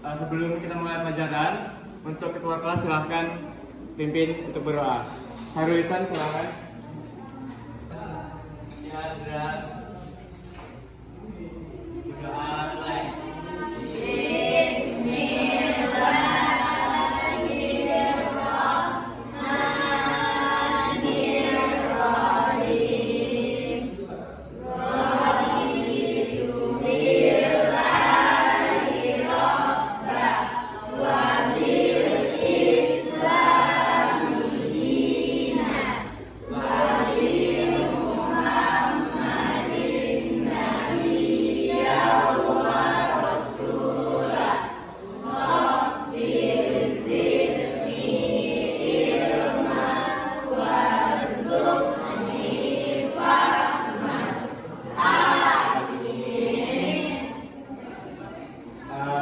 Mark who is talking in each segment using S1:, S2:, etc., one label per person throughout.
S1: sebelum kita mulai pelajaran, untuk ketua kelas silahkan pimpin untuk berdoa. Hairul Ihsan silahkan. Silahkan berdoa mulai.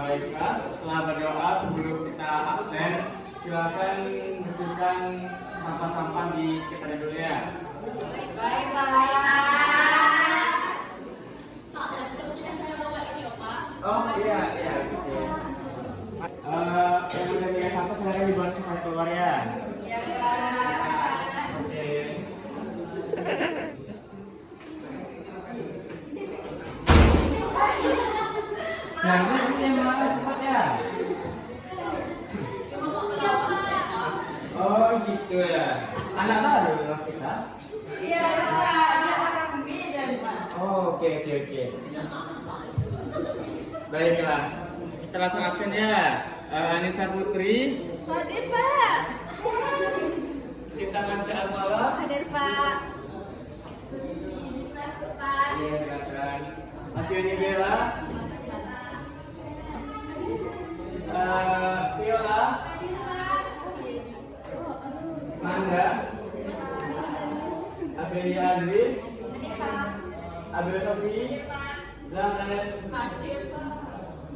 S1: Baiklah, setelah berdoa sebelum kita absen, silakan bersihkan sampah-sampah di sekitarnya dulu ya.
S2: Baik, Pak.
S1: Oh iya, oke. Yang udah pegang sampah silakan dibuang supaya keluar ya.
S2: Iya, Pak.
S1: Oke. Jangan yang mana cepat ya. Oh gitu ya. Anak baru kelas kita.
S2: Iya, Pak. Dia orang bidan, Pak.
S1: Oh, oke. Baiklah, kita langsung absen ya. Anissa Putri,
S2: Hadir, Pak.
S1: Sinta Masya Al-Malah.
S2: Hadir, Pak. Masuk, Pak.
S1: Iya, silakan. Afioni Bella, Viola, Manda, Abelia Aziz, Abel Sofi, Zahra,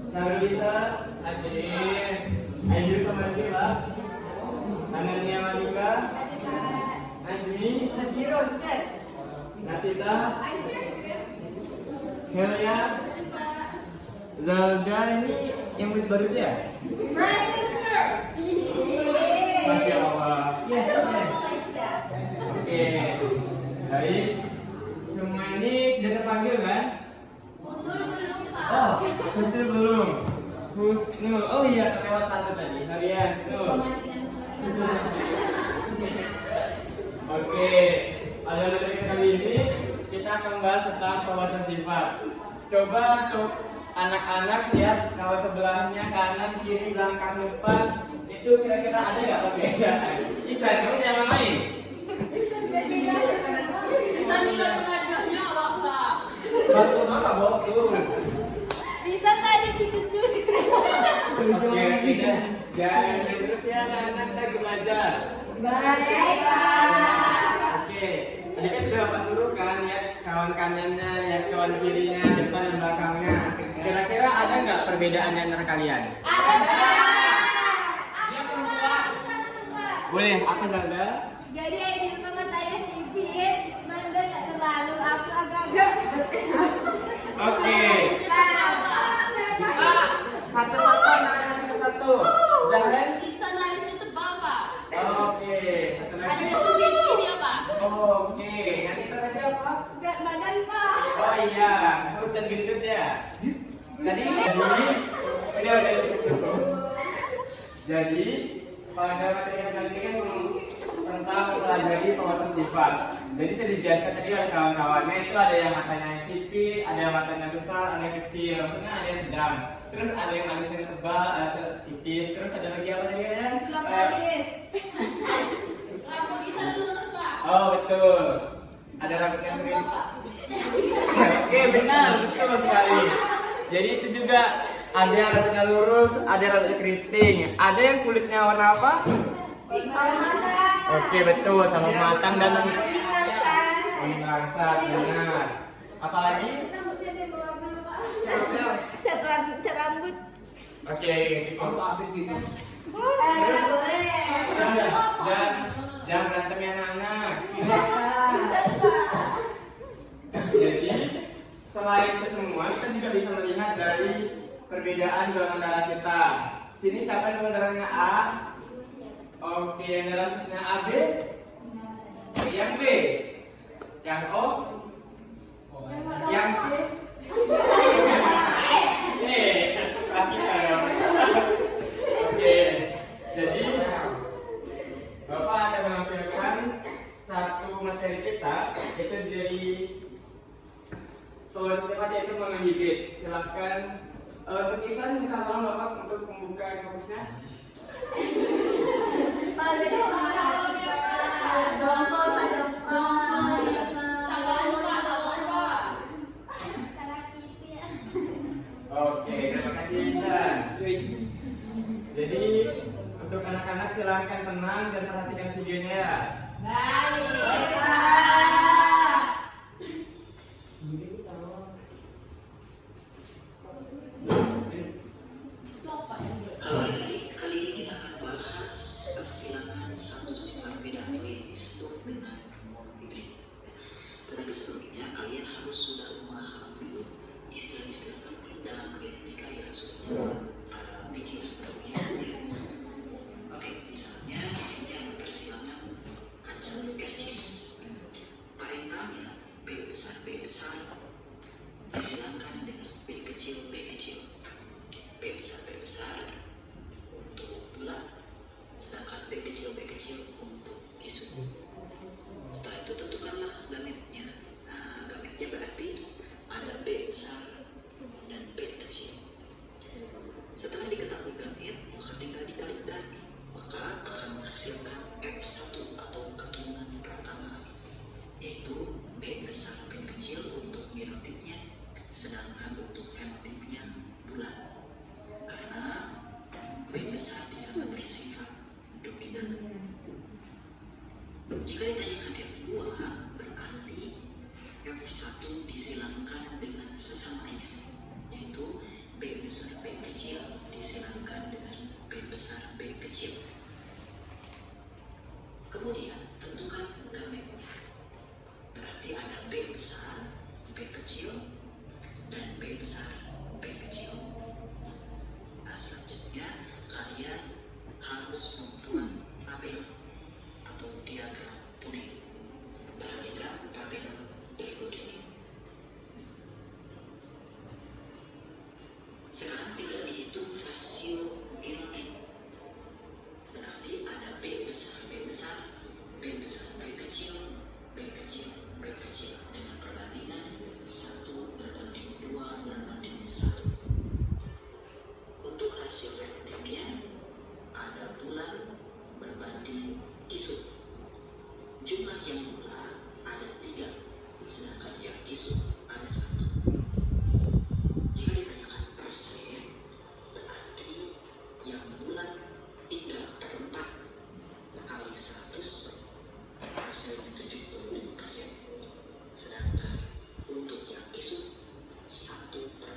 S1: Charulisa, hadir. Aidil Kamandila, Anania Malika, Najmi,
S2: Hadir, Ustaz.
S1: Natita, Helia, Zalda. Ini yang murid baru dia? Masya Allah. Yes. Oke. Baik. Semua ini sudah terpanggil kan? Oh, Husnul belum. Husnul. Oh iya, terlewat satu tadi. Kalian. Oke. Pada materi kali ini kita akan bahas tentang perbuatan sifat. Coba untuk anak-anak lihat kalau sebelahnya kanan, kiri, belakang, depan itu kira-kira ada nggak perbedaan? Isan, kamu jangan main. Masuk apa waktu?
S2: Bisa tadi cucu-cucu.
S1: Oke, jangan terus ya anak-anak, kita belajar.
S2: Baik, Pak.
S1: Oke, tadi kan sudah Bapak suruh kan, lihat kawan kanannya, lihat kawan kirinya, depan dan belakangnya. Kira-kira ada nggak perbedaan antara kalian?
S2: Ada, Pak.
S1: Boleh, apa Zalda?
S2: Jadi Aidil mama tanya sipit, Manda nggak terlalu, aku agak-agak.
S1: Oke. Satu-satu, anak satu-satu. Zahran?
S3: Bisa nalisnya tebal, Pak.
S1: Oke, satu
S3: Ada
S1: lagi.
S3: kesulitan ini apa?
S1: Oke, nanti kita tadi apa?
S2: Berat badan, Pak.
S1: Oh iya, terus dan gendut ya. Jadi udah cukup. Jadi pada materi kali ini kan tentang mempelajari penguasaan sifat. Jadi saya dijelaskan tadi oleh kawan-kawannya itu ada yang matanya sipit, ada yang matanya besar, ada yang kecil, maksudnya ada yang sedang. Terus ada yang alisnya tebal, ada tipis. Terus ada lagi apa tadi ya?
S2: Manis.
S3: Rambut bisa lurus, Pak.
S1: Oh betul. Ada rambut yang kering. Oke benar, betul sekali. Jadi itu juga ada yang rambutnya lurus, ada yang rambutnya keriting, ada yang kulitnya warna apa? Oke betul, sama matang dan kuning langsat, benar. Apalagi?
S2: Cat rambut.
S1: Oke,
S4: asik sih itu.
S1: dan jangan berantem ya anak-anak. Jadi selain itu semua kita juga bisa melihat dari perbedaan golongan darah kita. Sini siapa yang golongan darahnya A? Oke, yang darahnya AB? Yang B? Yang O? Yang C? Kasih saya. Oke, jadi Bapak akan menampilkan satu materi kita, itu dari tulis cepat yaitu menginhibit. Silahkan untuk Isan minta tolong Bapak untuk membuka fokusnya. Oke, terima kasih Isan. Jadi untuk anak-anak silahkan tenang dan perhatikan videonya ya.
S3: Baik.
S4: Kali ini kita akan bahas persilangan satu sifat pedatois dengan hibrid. Tetapi sebelumnya kalian harus sudah memahami istilah-istilah penting dalam genetika yang sudah pada video sebelumnya. Ya. Oke, misalnya di sini ada persilangan kacang kercis. Parentalnya B besar disilangkan dengan B kecil B besar untuk bulat, sedangkan B kecil untuk tisu. Setelah itu tentukanlah gametnya. Nah, gametnya berarti ada B besar dan B kecil. Setelah diketahui gamet, maka tinggal dikalikan, maka akan menghasilkan F1 atau keturunan pertama, yaitu B besar B kecil untuk genotipnya, sedangkan untuk fenotipnya bulat. Karena B besar di sana bersifat dominan. Jika ditanyakan F2, berarti F1 disilangkan dengan sesamanya, yaitu B besar B kecil disilangkan dengan B besar B kecil. Kemudian tentukan gametnya. Berarti ada B besar B kecil dan B besar B kecil. Nah, selanjutnya kalian harus membuat tabel atau diagram kuning. Perhatikan tabel berikut ini. Sekarang tinggal dihitung rasio genotip. Berarti ada B besar B besar B kecil dengan perbandingan 1:2:1. Untuk rasio fenotipnya ada bulan berbanding kisut. Jumlah yang bulan ada 3, sedangkan yang kisut ada 1. Jika ditanyakan persen, berarti yang bulan 3/4 kali 100 hasilnya 75%. Sedangkan untuk yang kisut 1/4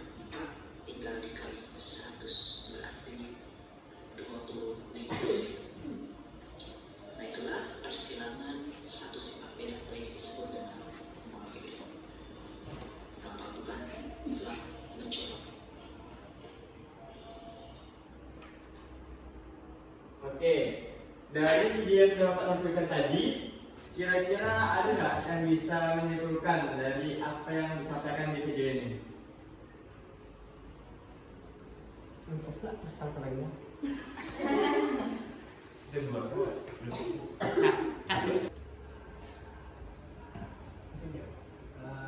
S4: tinggal dikali 100 berarti 25%. Nah, itulah persilangan satu sifat pedato yang disebut dengan monohibrid. Gampang bukan? Selamat mencoba.
S1: Oke, dari video yang sudah Bapak tampilkan tadi, kira-kira ada nggak yang bisa menyimpulkan dari apa yang disampaikan di video ini?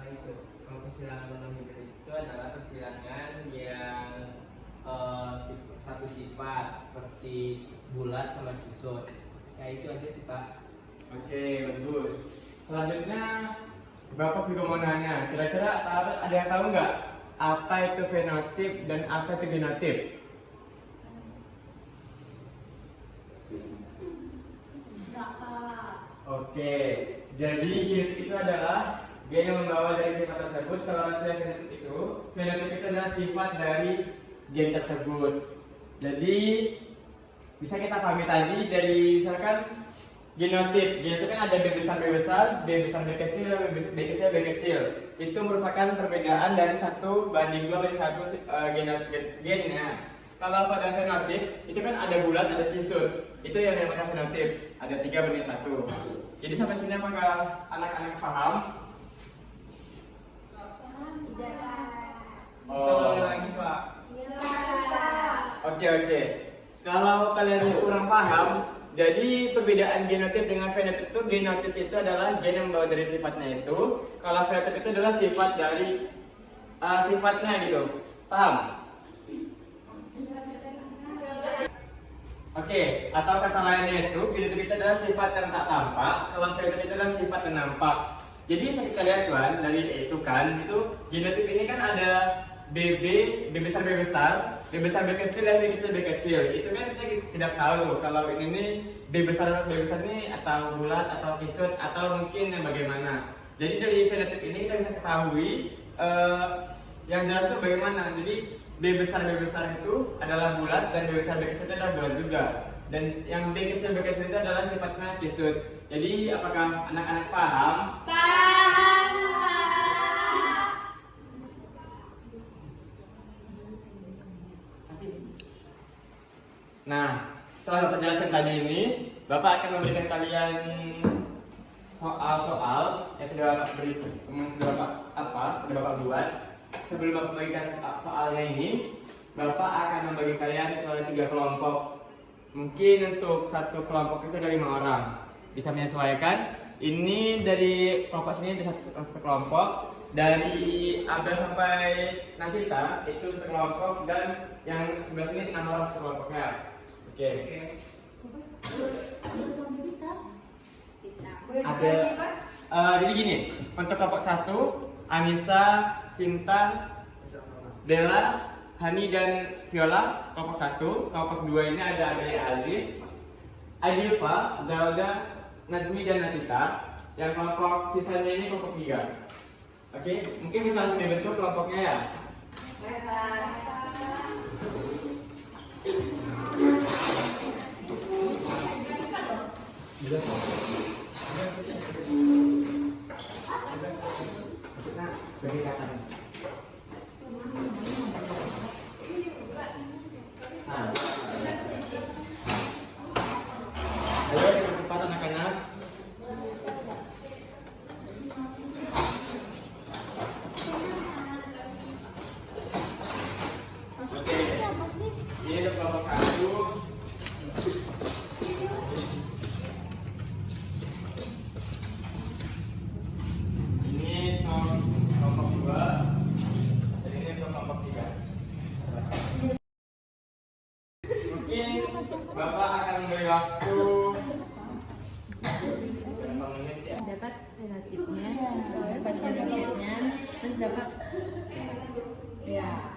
S1: Itu kalau persilangan monohibrid itu adalah persilangan yang satu sifat seperti bulat sama kisut. Ya itu aja sih Pak. Oke, bagus. Selanjutnya Bapak juga mau nanya, kira-kira ada yang tahu nggak apa itu fenotip dan apa itu genotip? Oke, jadi genotip itu adalah gen yang membawa dari sifat tersebut. Kalau saya fenotip itu adalah sifat dari gen tersebut. Jadi bisa kita pahami tadi dari misalkan genotip kan ada B besar, B besar, B kecil, dan B kecil, B kecil. Itu merupakan perbedaan dari 1 banding 2 banding 1 gennya. Kalau pada fenotip itu kan ada bulat, ada kisut. Itu yang dinamakan fenotip. Ada 3 banding 1. Jadi sampai sini apakah anak-anak paham?
S2: Tidak, Pak.
S1: Oh.
S5: lagi Pak.
S1: Oke. Kalau kalian kurang paham, jadi perbedaan genotip dengan fenotip itu, genotip itu adalah gen yang membawa dari sifatnya itu. Kalau fenotip itu adalah sifat dari sifatnya gitu. Paham? Oke, atau kata lainnya itu genotip itu adalah sifat yang tak tampak. Kalau fenotip itu adalah sifat yang nampak. Jadi kita lihat kan dari itu kan itu genotip ini kan ada B besar, B kecil, dan B kecil, B kecil. Itu kan kita tidak tahu kalau ini B besar ini atau bulat atau kisut atau mungkin yang bagaimana. Jadi dari fenotip ini kita bisa ketahui yang jelas itu bagaimana. Jadi B besar itu adalah bulat dan B besar, B kecil itu adalah bulat juga. Dan yang B kecil itu adalah sifatnya kisut. Jadi apakah anak-anak paham?
S2: Paham, Pak.
S1: Nah, setelah Bapak jelaskan tadi ini, Bapak akan memberikan kalian soal-soal yang sudah Bapak beri, sudah Bapak buat. Sebelum Bapak bagikan soalnya ini, Bapak akan membagi kalian ke 3 kelompok. Mungkin untuk satu kelompok itu ada 5 orang. Bisa menyesuaikan. Ini dari kelompok sini ada satu kelompok. Dari Abel sampai Nagita itu satu kelompok, dan yang sebelah sini 6 orang satu kelompoknya. Oke. Abel. Jadi gini, untuk kelompok 1, Anissa, Sinta, Bella, Hani dan Viola kelompok 1. Kelompok 2 ini ada Ade Aziz, Adilfa, Zelda, Najmi dan Natita. Yang kelompok sisanya ini kelompok 3. Oke, mungkin bisa langsung dibentuk kelompoknya ya. Nah, berdekatan. Ayo cepat anak-anak. Oke, ini ada kelompok 1. Ini kelompok 2. Dan ini kelompok 3. Mungkin Bapak akan memberi waktu berapa menit ya?
S3: Dapat relatifnya, dapat relatifnya, terus dapat ya.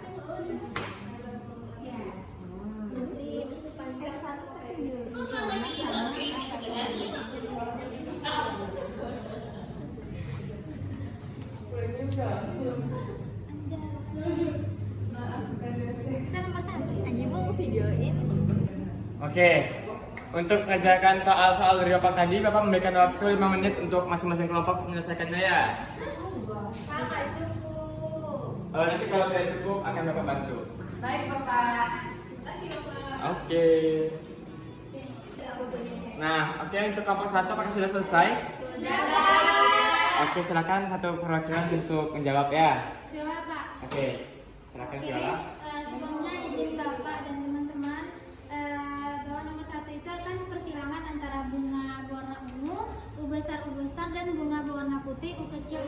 S2: Kita nomor 1. Aja mau videoin.
S1: Oke, untuk mengerjakan soal-soal dari Bapak tadi, Bapak memberikan waktu 5 menit untuk masing-masing kelompok menyelesaikannya ya.
S2: Kakak cukup.
S1: Nanti kalau tidak cukup akan Bapak bantu.
S3: Baik Bapak.
S1: Oke. Nah, oke, untuk kelompok 1 apakah sudah selesai?
S2: Sudah, Pak.
S1: Oke, silakan satu perwakilan untuk menjawab ya.
S2: Viola, Pak.
S1: Oke, silakan
S2: Oke,
S1: Viola.
S2: sebelumnya izin Bapak dan teman-teman bahwa nomor 1 itu akan persilangan antara bunga berwarna ungu, U besar, dan bunga berwarna putih, U kecil,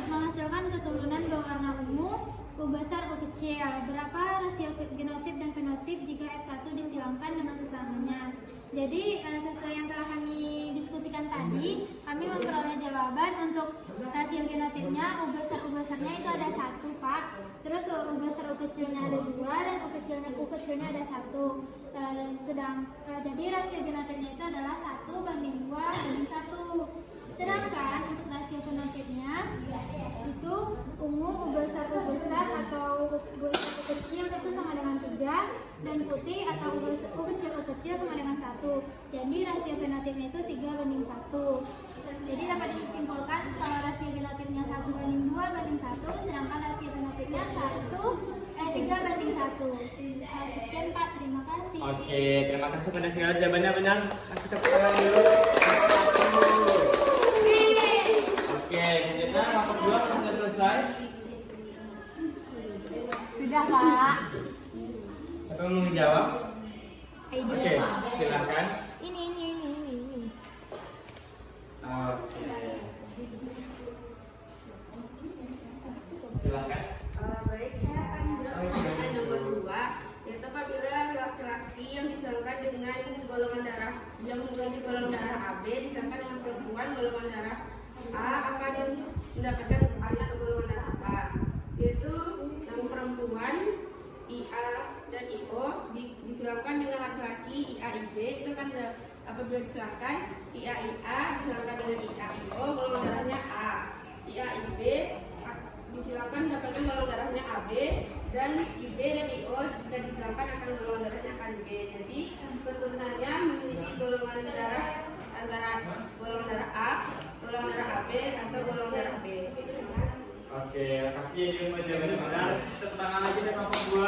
S2: menghasilkan keturunan berwarna ungu, U besar, U kecil. Berapa rasio genotip dan fenotip jika F1 disilangkan dengan sesamanya? Jadi sesuai yang telah kami diskusikan tadi, kami memperoleh jawaban untuk rasio genotipnya U besarnya itu ada 1, Pak. Terus U besar U kecilnya ada 2 dan U kecilnya ada 1. Jadi rasio genotipnya itu adalah 1 banding 2 banding 1. Sedangkan untuk rasio fenotipnya itu ungu U besar atau U kecil itu sama dengan 3, dan putih atau U kecil sama dengan 1. Jadi rasio fenotipnya itu 3
S1: Oke, terima kasih pada segala jawabannya benar. Kasih tepuk tangan dulu. Oke, selanjutnya kelompok 2 sudah selesai.
S3: Sudah, Kak.
S1: Siapa yang mau menjawab? Oke, silakan.
S3: Ini.
S1: Oke. Silakan.
S5: Baik, saya akan menjawab pertanyaan nomor 2, yaitu apabila laki-laki yang disangka dengan golongan darah yang mengganti golongan darah AB disangka dengan perempuan golongan darah A akan mendapatkan anak golongan darah apa? Yaitu yang perempuan IA dan IO disilangkan dengan laki-laki IA IB, itu kan apabila disilangkan IA IA disilangkan dengan IA IO golongan darahnya A, IA IB disilangkan mendapatkan golongan darahnya AB, dan IB dan IO jika disilangkan akan golongan darahnya akan B. Jadi keturunannya memiliki golongan darah antara golongan darah A, golongan darah AB atau golongan darah B.
S1: Oke, kasih yang jawabannya benar. Tepuk tangan lagi deh kelompok 2.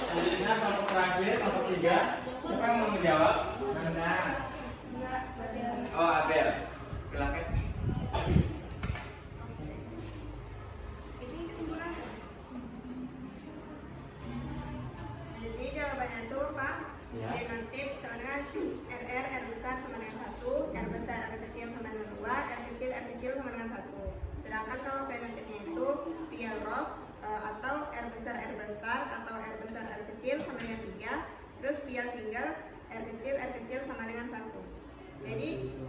S1: Selanjutnya kelompok terakhir, kelompok 3. Siapa yang mau menjawab? Oh, Abel. Silakan.
S6: Jadi jawabannya itu Pak,
S1: Ya.
S6: denotif sama dengan RR, R besar sama dengan 1, R besar, R kecil sama dengan 2, R kecil sama dengan 1. Sedangkan kalau fenotipnya itu piel ros atau R besar, atau R besar, R kecil sama dengan 3, terus piel single, R kecil sama dengan 1.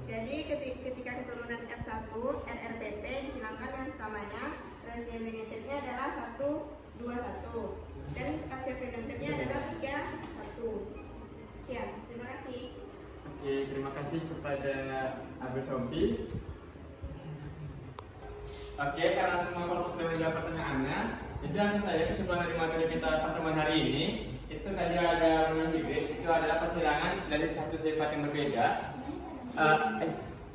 S6: Jadi ketika keturunan F1, RRPP disilangkan dengan samanya, rasio negatifnya adalah 1, 2, 1. Dan hasil fenotipnya adalah 3, 1. Sekian, terima kasih.
S1: Oke, terima kasih kepada Abel Sofi. Oke, karena semua kelompok sudah menjawab pertanyaannya, jadi langsung saja kesimpulan dari materi kita pertemuan hari ini. Itu tadi ada rumus hibrid, itu adalah persilangan dari satu sifat yang berbeda.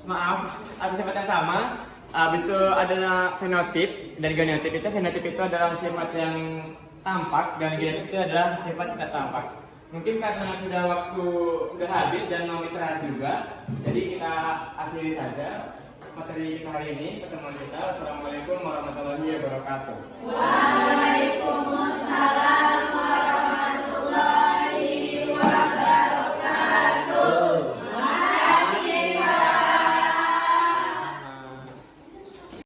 S1: Maaf, ada sifat yang sama. Habis itu ada fenotip dan genotip. Fenotip itu adalah sifat yang tampak dan genotip itu adalah sifat tidak tampak. Mungkin karena waktu sudah habis dan mau istirahat juga, jadi kita akhiri saja materi kita hari ini, pertemuan kita. Wassalamualaikum warahmatullahi wabarakatuh.
S2: Waalaikumsalam.